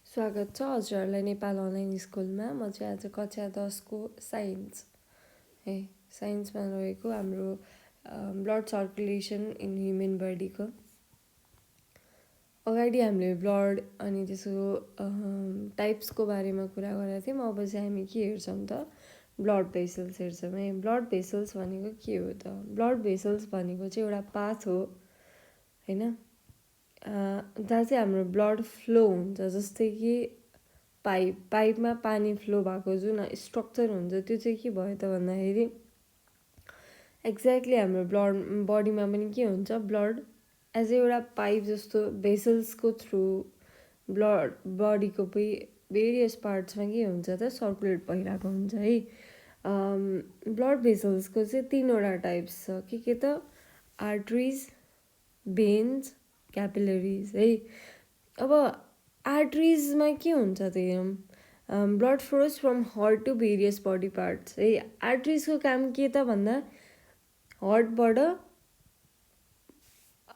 स्वागत छ हजुरहरूलाई नेपाल अनलाइन स्कुलमा। म चाहिँ आज कक्षा 10 को साइन्स साइन्समा रहेको हाम्रो ब्लड सर्कुलेसन इन ह्युमन बडीको अगाडि हामीले ब्लड अनि त्यसको टाइप्सको बारेमा कुरा गरेका थियौँ। अब चाहिँ हामी के हेर्छौँ त, ब्लड भेसल्स हेर्छौँ है। ब्लड भेसल्स भनेको के हो त? ब्लड भेसल्स भनेको चाहिँ एउटा पाथ हो होइन, जहाँ चाहिँ हाम्रो ब्लड फ्लो हुन्छ। जस्तै कि पाइपमा पानी फ्लो भएको जुन स्ट्रक्चर हुन्छ त्यो चाहिँ के भयो त भन्दाखेरि एक्ज्याक्टली हाम्रो ब्लड बडीमा पनि के हुन्छ, ब्लड एज एउटा पाइप जस्तो भेसल्सको थ्रु ब्लड बडीको भेरियस पार्ट्समा के हुन्छ त, सर्कुलेट भइरहेको हुन्छ है। ब्लड भेसल्सको चाहिँ 3वटा टाइप्स छ। के त? आर्टरिज, भेन्स, क्यापिलरिज है। अब आर्टरिजमा के हुन्छ त हेरौँ। Blood flows from heart to various body parts है। आर्टरिजको काम के त भन्दा हार्टबाट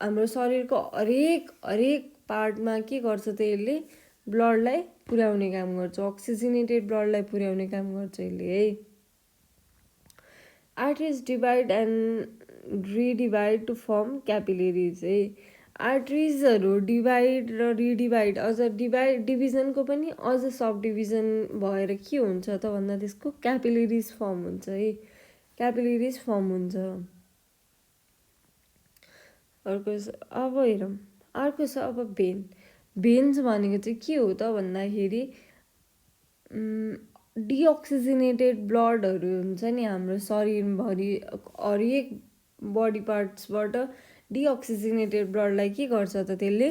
हाम्रो शरीरको हरेक पार्टमा के गर्छ त, यसले ब्लडलाई पुर्याउने काम गर्छ। अक्सिजनेटेड ब्लडलाई पुर्याउने काम गर्छ यसले है। Arteries divide and रिडिभाइड to form क्यापिलरिज है। आर्टरिजहरू डिभाइड र रिडिभाइड, अझ डिभिजनको पनि अझ सब डिभिजन भएर के हुन्छ त भन्दा त्यसको क्यापिलरिज फर्म हुन्छ है। क्यापिलरिज फर्म हुन्छ। अर्को अब हेरौँ, अर्को छ अब भेन। भेन्स भनेको चाहिँ के हो त भन्दाखेरि डिअक्सिजनेटेड ब्लडहरू हुन्छ नि हाम्रो शरीरभरि हरेक बडी पार्ट्सबाट डिअक्सिजनेटेड ब्लडलाई के गर्छ त, त्यसले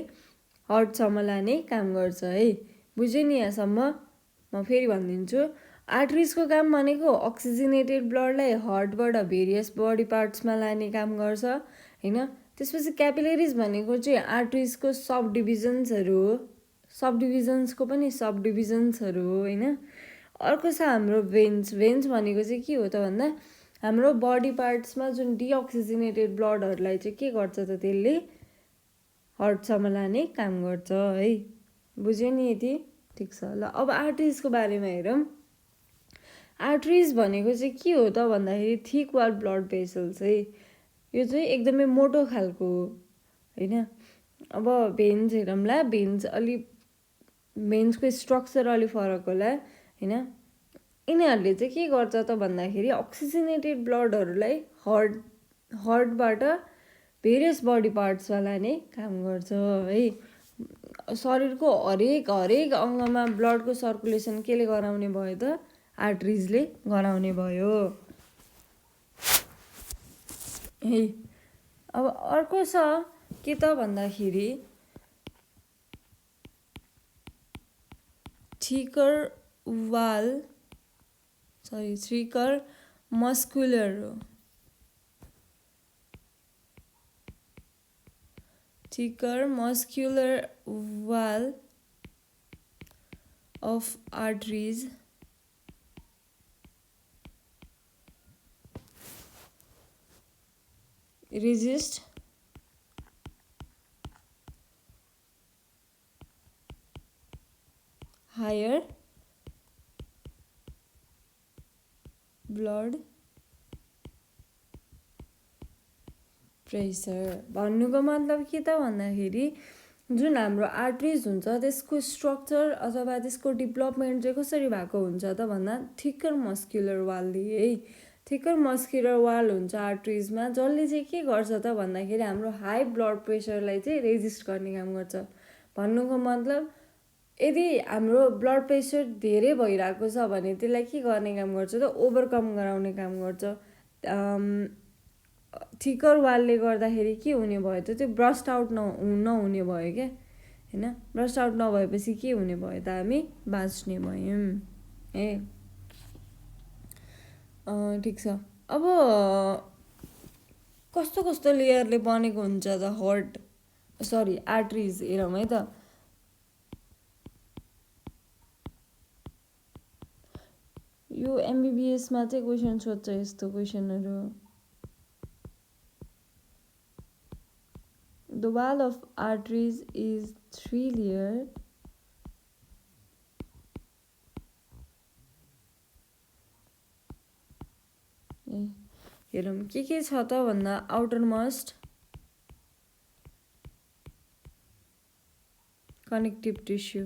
हार्टसम्म लाने काम गर्छ है। बुझ्यो नि यहाँसम्म? म फेरि भनिदिन्छु। आर्टरिजको काम भनेको अक्सिजनेटेड ब्लडलाई हार्टबाट भेरियस बडी पार्ट्समा लाने काम गर्छ होइन। त्यसपछि क्यापिलरिज भनेको चाहिँ आर्टरिजको सब डिभिजन्सहरू हो, सब डिभिजन्सको पनि सब डिभिजन्सहरू हो होइन। अर्को छ हाम्रो भेन्स। भेन्स भनेको चाहिँ के हो त भन्दा हाम्रो बडी पार्ट्समा जुन डिअक्सिजनेटेड ब्लडहरूलाई चाहिँ के गर्छ त, त्यसले हार्टसम्म लाने काम गर्छ है। बुझ्यो नि यति? ठिक छ ल। अब आर्टरिजको बारेमा हेरौँ। आर्टरिज भनेको चाहिँ के हो त भन्दाखेरि थिक वाल ब्लड भेसल्स है। यो चाहिँ एकदमै मोटो खालको हो होइन। अब भेन्स हेरौँला। भेन्सको स्ट्रक्चर अलि फरक होला होइन। यिनीहरूले चाहिँ के गर्छ त भन्दाखेरि अक्सिजनेटेड ब्लडहरूलाई हार्टबाट भेरियस बडी पार्ट्समा लाने काम गर्छ है। शरीरको हरेक अङ्गमा ब्लडको सर्कुलेसन केले गराउने भयो त? आर्टरिजले गराउने भयो है। अब अर्को छ के त भन्दाखेरि थिकर मस्कुलर हो। Thicker muscular wall of arteries resist higher blood pressure. भन्नुको मतलब के त भन्दाखेरि जुन हाम्रो आर्टरिज हुन्छ त्यसको स्ट्रक्चर अथवा त्यसको डेभलपमेन्ट चाहिँ कसरी भएको हुन्छ त भन्दा थिकर मस्कुलर वालले है। थिकर मस्कुलर वाल हुन्छ आर्टरिजमा, जसले चाहिँ के गर्छ त भन्दाखेरि हाम्रो हाई ब्लड प्रेसरलाई चाहिँ रेजिस्ट गर्ने काम गर्छ। भन्नुको मतलब यदि हाम्रो ब्लड प्रेसर धेरै भइरहेको छ भने त्यसलाई के गर्ने काम गर्छ त, ओभरकम गराउने काम गर्छ। थिकर वालले गर्दाखेरि के हुने भयो त, त्यो ब्रस्ट आउट नहुने भयो क्या होइन। ब्रस्ट आउट नभएपछि के हुने भयो त, हामी बाँच्ने भयौँ ए। ठिक छ। अब कस्तो कस्तो लेयरले बनेको हुन्छ त आर्टरिज हेरौँ है त। यो एमबिबिएसमा चाहिँ क्वेसन सोध्छ यस्तो क्वेसनहरू। The wall of arteries is 3 layer हेरौँ के छ त भन्दा आउटर मोस्ट कनेक्टिभ टिस्यु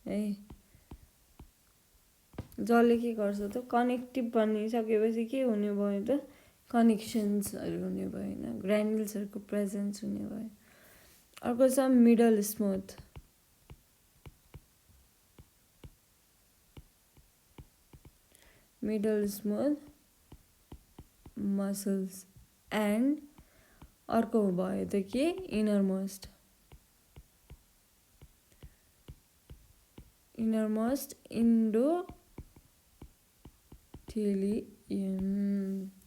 है, जसले के गर्छ त कनेक्टिभ बनिसकेपछि के हुने भयो त कनेक्सन्सहरू हुने भयो होइन, ग्रानुल्सहरूको प्रेजेन्स हुने भयो। अर्को छ middle smooth, middle smooth muscles and अर्को भयो त के इनर मोस्ट इन्डोथेलियम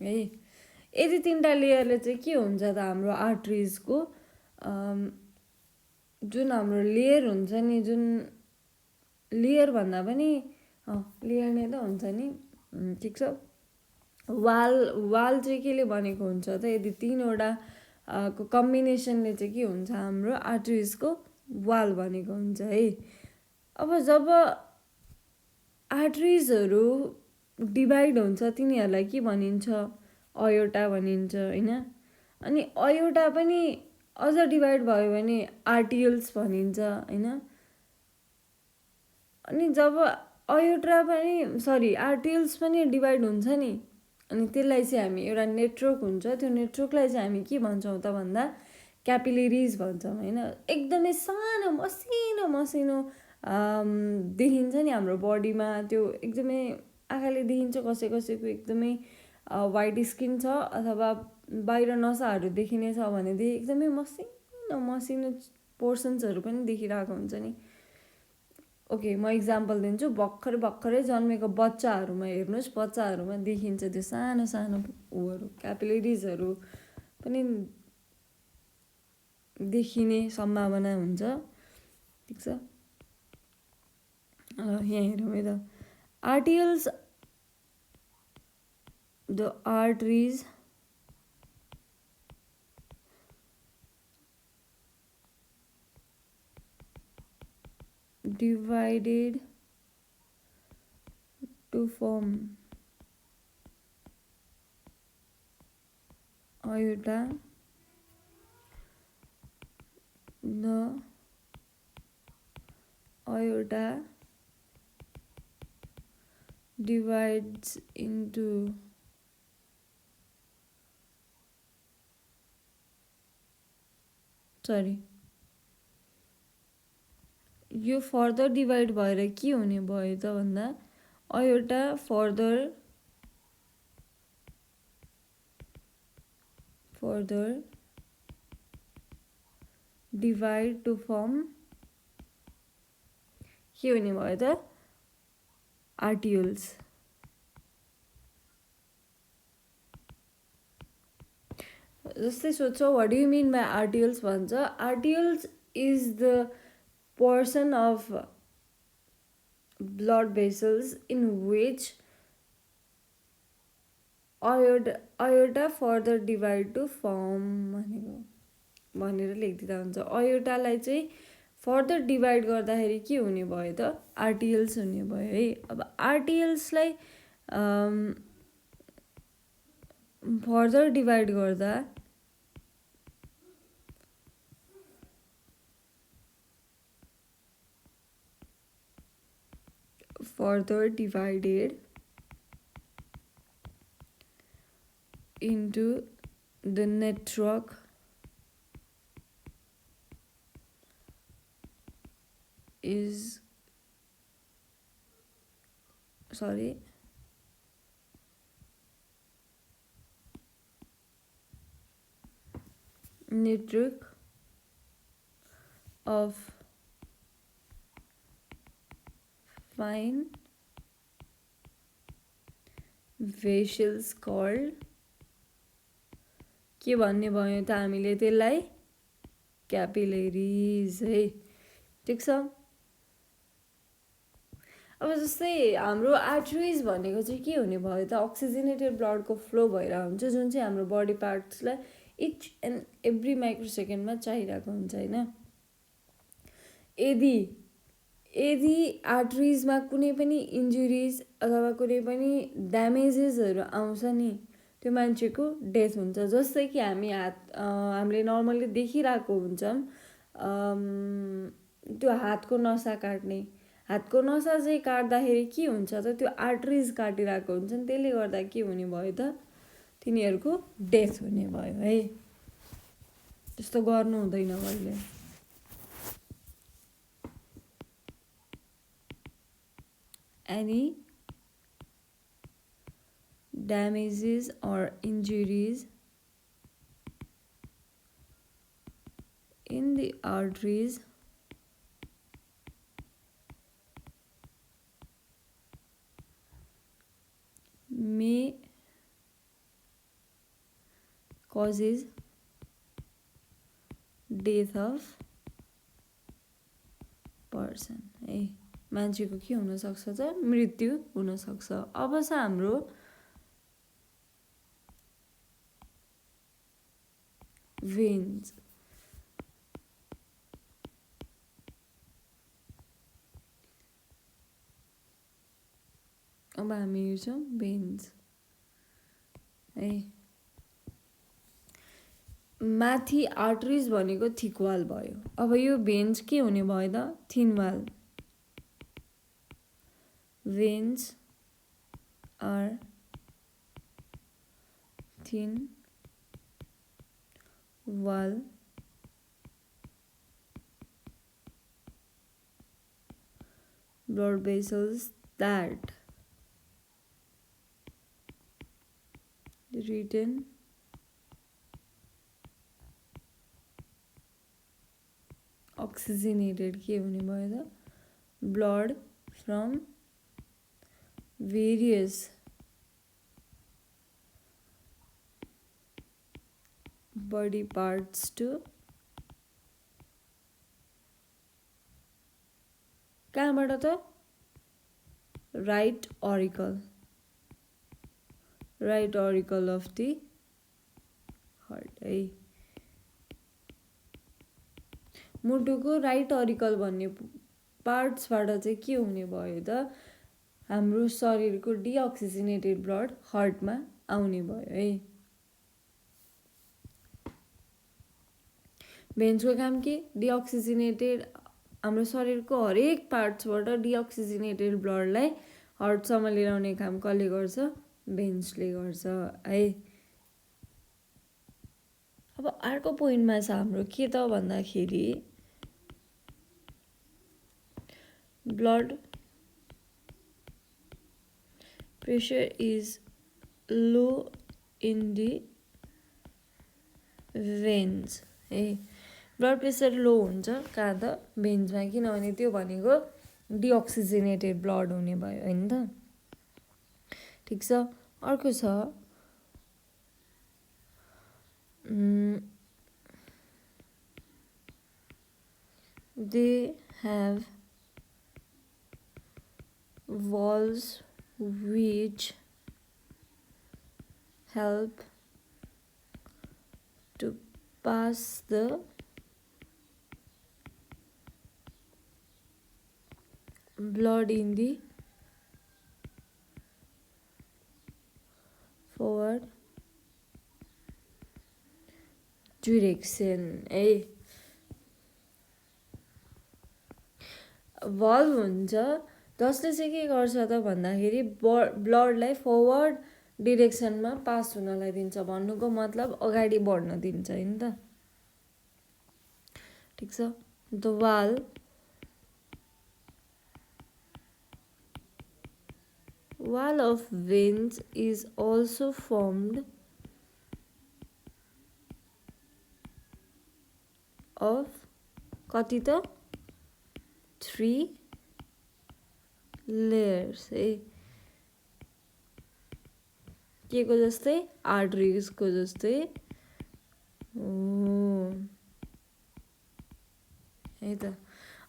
है। यदि तिनवटा लेयरले चाहिँ के हुन्छ त हाम्रो आर्ट्रिजको जुन हाम्रो लेयर हुन्छ नि, जुन लेयर भन्दा पनि लेयर नै त हुन्छ नि, ठिक छ। वाल चाहिँ केले बनेको हुन्छ त, यदि तीनवटा को कम्बिनेसनले चाहिँ के हुन्छ हाम्रो आर्ट्रिजको वाल बनेको हुन्छ है। अब जब आर्ट्रिजहरू डिभाइड हुन्छ तिनीहरूलाई के भनिन्छ अयोर्टा भनिन्छ होइन। अनि अयोर्टा पनि अझ डिभाइड भयो भने आर्टियल्स भनिन्छ होइन। अनि जब आर्टियल्स पनि डिभाइड हुन्छ नि, अनि त्यसलाई चाहिँ हामी एउटा नेटवर्क हुन्छ, त्यो नेटवर्कलाई चाहिँ हामी के भन्छौँ त भन्दा क्यापिलेरिज भन्छौँ होइन। एकदमै सानो मसिनो मसिनो देखिन्छ नि हाम्रो बडीमा, त्यो एकदमै आँखाले देखिन्छ, कसैको एकदमै वाइट स्किन छ अथवा बाहिर नसाहरू देखिने छ भनेदेखि एकदमै मसिनो मसिनो पोर्सन्सहरू पनि देखिरहेको हुन्छ नि। ओके, म इक्जाम्पल दिन्छु। भर्खरै जन्मेको बच्चाहरूमा हेर्नुहोस्, बच्चाहरूमा देखिन्छ त्यो सानो सानो ऊहरू क्यापिलेरिजहरू पनि देखिने सम्भावना हुन्छ, ठिक छ। यहाँ हेरौँ है त, arterioles the arteries divided to form aorta. The aorta divides into यो फर्दर डिभाइड भएर के हुने भयो त भन्दा aorta further divide to form के हुने भयो त आर्टियल्स। जस्तै सोध्छौ what do you mean by arterioles भन्छ, arterioles is the portion of blood vessels in which aorta further divide to form भनेर लेखिदिँदा हुन्छ। अयोर्टालाई चाहिँ फर्दर डिभाइड गर्दाखेरि के हुने भयो त आर्टियल्स हुने भयो है। अब आर्टियल्सलाई फर्दर डिभाइड गर्दा further divided into the network is network of fine vessels called के भन्ने भयो त हामीले त्यसलाई क्यापिलेरिज है, ठिक छ। अब जस्तै हाम्रो आर्टरिज भनेको चाहिँ के हुने भयो त अक्सिजनेटेड ब्लडको फ्लो भएर हुन्छ, जुन चाहिँ हाम्रो बडी पार्ट्सलाई इच एन्ड एभ्री माइक्रो सेकेन्डमा चाहिरहेको हुन्छ होइन। यदि आर्टरिजमा कुनै पनि इन्जुरिज अथवा कुनै पनि ड्यामेजेसहरू आउँछ नि त्यो मान्छेको डेथ हुन्छ। जस्तै कि हामीले नर्मली देखिरहेको हुन्छौँ त्यो हातको नसा काट्ने, हातको नसा चाहिँ काट्दाखेरि के हुन्छ त त्यो आर्टरिज काटिरहेको हुन्छ नि, त्यसले गर्दा के हुने भयो त तिनीहरूको डेथ हुने भयो है। त्यस्तो गर्नु हुँदैन कहिले। Any damages or injuries in the arteries may causes death of person है। मान्छेको के हुनसक्छ त मृत्यु हुनसक्छ। अब चाहिँ हाम्रो भेन्स, अब हामी हेर्छौँ भेन्स है। माथि आर्टरिज भनेको थिक वाल भयो। अब यो भेन्स के हुने भयो त thin wall. Veins are thin wall blood vessels that retain oxygenated के हुने भयो त blood from various body parts to कहाँबाट त right auricle of the heart है। मुटुको राइट अरिकल भन्ने पार्ट्सबाट चाहिँ के हुने भयो त हाम्रो शरीरको डिअक्सिजनेटेड ब्लड हार्टमा आउने भयो है। भेन्सको काम के डिअक्सिजनेटेड हाम्रो शरीरको हरेक पार्ट्सबाट डिअक्सिजनेटेड ब्लडलाई हार्टसम्म लिएर आउने काम कसले गर्छ? भेन्सले गर्छ है। अब अर्को पोइन्टमा छ हाम्रो के त भन्दाखेरि blood pressure is low in the veins है। ब्लड प्रेसर लो हुन्छ कहाँ त भेन्समा, किनभने त्यो भनेको डिअक्सिजनेटेड ब्लड हुने भयो हैन त। ठिक छ। अर्को छ they have walls which help to pass the blood in the forward direction है। भल्भ हुन्छ जसले चाहिँ के गर्छ त भन्दाखेरि ब्लडलाई फरवर्ड डिरेक्सनमा पास हुनलाई दिन्छ। भन्नुको मतलब अगाडि बढ्न दिन्छ हैन त। ठिक छ। The wall of veins is also formed of कति त 3 layers है। के को जस्तै आर्टरिज को जस्तै है त।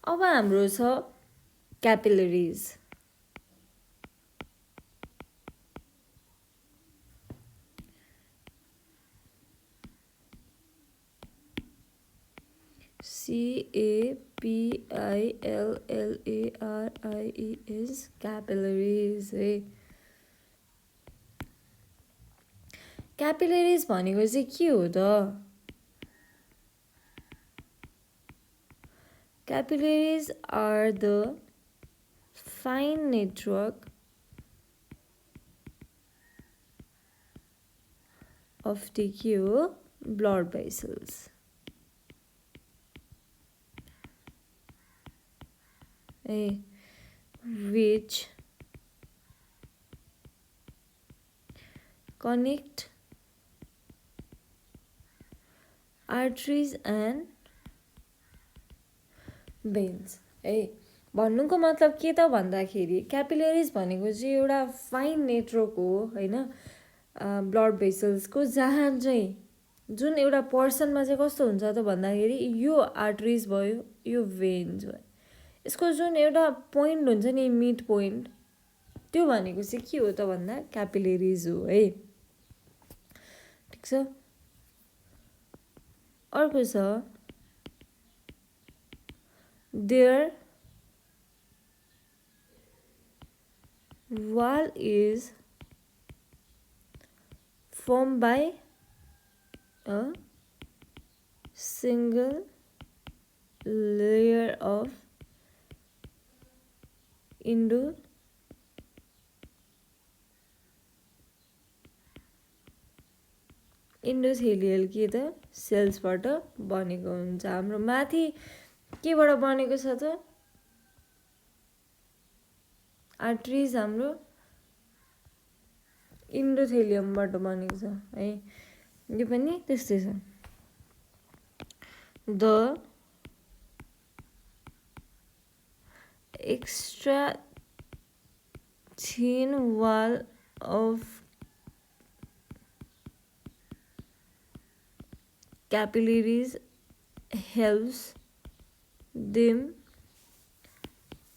अब हाम्रो छ क्यापिलरिज। CAPILLARIES क्यापिलरिज है। क्यापिलरिज भनेको चाहिँ के हो त? Capillaries are the fine network of the blood vessels. Which connect arteries and veins है। भन्नुको मतलब के त भन्दाखेरि क्यापिलरिज भनेको चाहिँ एउटा फाइन नेटवर्क हो होइन, ब्लड भेसल्सको, जहाँ चाहिँ जुन एउटा पर्सनमा चाहिँ कस्तो हुन्छ त भन्दाखेरि यो आर्टरिज भयो, यो भेन्स भयो, यसको जुन एउटा पोइन्ट हुन्छ नि मिड पोइन्ट, त्यो भनेको चाहिँ के हो त भन्दा क्यापिलरिज हो है। ठिक छ। अर्को छ their wall is formed by a single layer of इन्डोथेलियल के त सेल्सबाट बनेको हुन्छ। हाम्रो माथि केबाट बनेको छ त? आर्टरिज हाम्रो इन्डोथेलियमबाट बनेको छ है। यो पनि त्यस्तै छ। The extra thin wall of capillaries helps them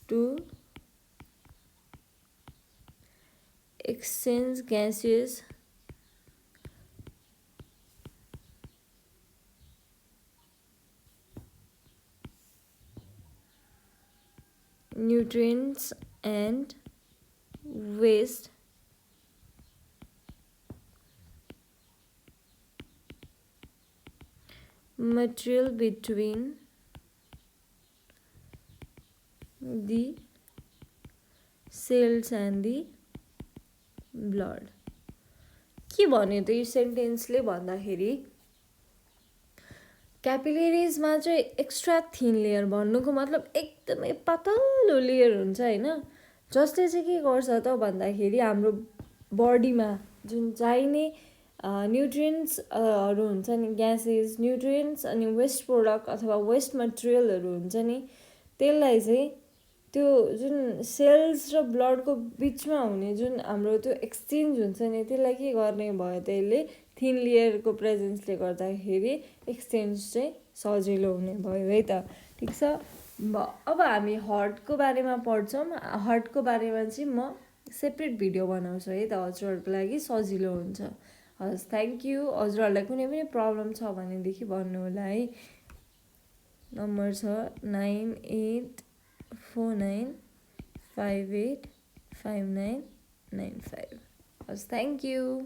to exchange gases nutrients and waste material between the cells and the blood। के भन्यो त यो सेन्टेन्सले भन्दाखेरि क्यापिलरिजमा चाहिँ एक्स्ट्रा थिन लेयर भन्नुको मतलब एकदमै पातलो लेयर हुन्छ होइन, जसले चाहिँ के गर्छ त भन्दाखेरि हाम्रो बडीमा जुन चाहिने न्युट्रियन्ट्सहरू हुन्छ नि, ग्यासेस, न्युट्रियन्ट्स अनि वेस्ट प्रोडक्ट अथवा वेस्ट मटेरियलहरू हुन्छ नि, त्यसलाई चाहिँ त्यो जुन सेल्स र ब्लडको बिचमा हुने जुन हाम्रो त्यो एक्सचेन्ज हुन्छ नि, त्यसलाई के गर्ने भयो त यसले थिन लेयरको प्रेजेन्सले गर्दाखेरि एक्सचेन्ज चाहिँ सजिलो हुने भयो है त। ठिक छ। अब हामी हार्टको बारेमा पढ्छौँ। हार्टको बारेमा चाहिँ म सेपरेट भिडियो बनाउँछु है त, हजुरहरूको लागि सजिलो हुन्छ। हस्, थ्याङ्क यू। हजुरहरूलाई कुनै पनि प्रब्लम छ भनेदेखि भन्नु होला है। नम्बर छ 9849585995। हस्, थ्याङ्क यू।